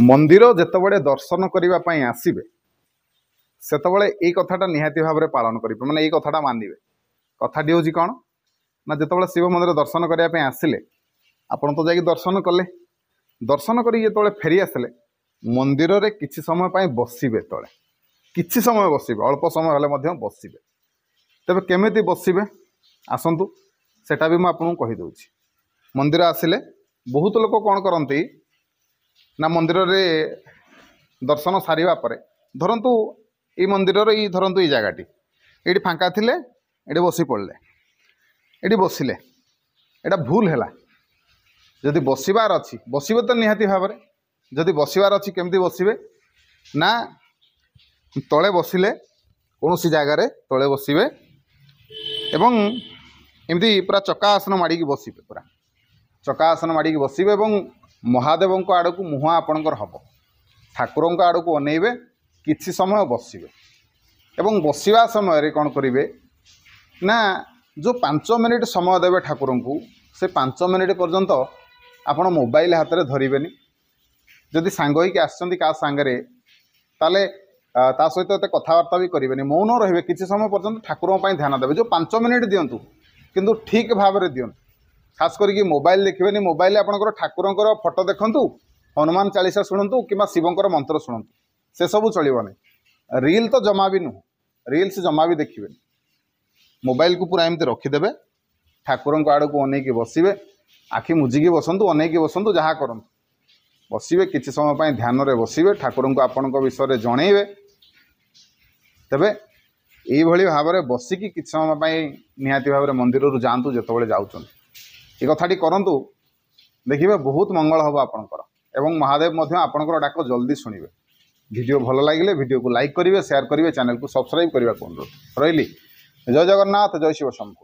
मंदिर जितेबले दर्शन करने आसवे सेतबले यही कथाटा निहाती भाव में पालन करेंगे माने यही कथाटा मानवे कथाटी हूँ कौन ना जितेबाला शिव मंदिर दर्शन करने आसिले आपण तो जाकि दर्शन कले दर्शन कर फेरी आसिले मंदिर रे किछि समय बसवे तले किछि समय बसवे अल्प समय हेल्ले बसवे तेरे केमिति बसवे आसतु सेटा भी मुझे कहीदे मंदिर आसिले बहुत लोग कौन करती ना मंदिर रे दर्शन सारिबा परे धरतु ये मंदिर ये धरतु ये जगह ये फांका थिले ये बसी पड़े ये बसिले यहाँ भूल है जदि बसबार अच्छी बसवे तो निहाती भाव में जदि बसबार अच्छी केमती बसवे ना तले बसिले कौन सी जगार तले बसवे एवं एमती पूरा चक्का आसन माड़ी बसवे पूरा चक्का आसन माड़ी बसवे महादेव आड़ को मुह आपणकर हम ठाकुर आड़ को अनेबे किछि समय बसवे एवं बसवा समय कौन करेंगे ना जो 5 मिनिट समय देवे ठाकुर को से 5 मिनिट पर्यंत आपण मोबाइल हाथ में धरबेनि जदि सांग होइक आसछन्ति का सांगरे ताले ता सहित एत कथबार्ता भी करेंगे मौन रे किसी समय पर्यंत ठाकुर ध्यान देवे जो 5 मिनिट दिंतु किंतु ठीक भाव में दिंतु खास करके मोबाइल देखिए मोबाइल आपंकर ठाकुर फोटो देखु हनुमान चालीसा शुणु कि शिवंकर मंत्र शुणु से सब चलने रील तो जमा भी नुह रील्स जमा भी देखिए मोबाइल को पूरा एमती रखिदे ठाकुर आड़ को अनेक बसवे आखि मुझिकी बसतु अनेक बसतु जहाँ करूँ बसवे किसी समय ध्यान में बसवे ठाकुर को आपण विषय जनइबे तेबे यही भाव में बसिकी किसी समय निहाती भाव में मंदिर जातु जितेबाला जाऊँ ये कथाटी करंतु देखिए बहुत मंगल हम आपणकर एवं महादेव आपणकर डाक जल्दी शुणिबे वीडियो भल लगे वीडियो को लाइक करेंगे शेयर करेंगे चैनल को सब्सक्राइब करने को अनुरोध रही जय जगन्नाथ जय शिव शंभु।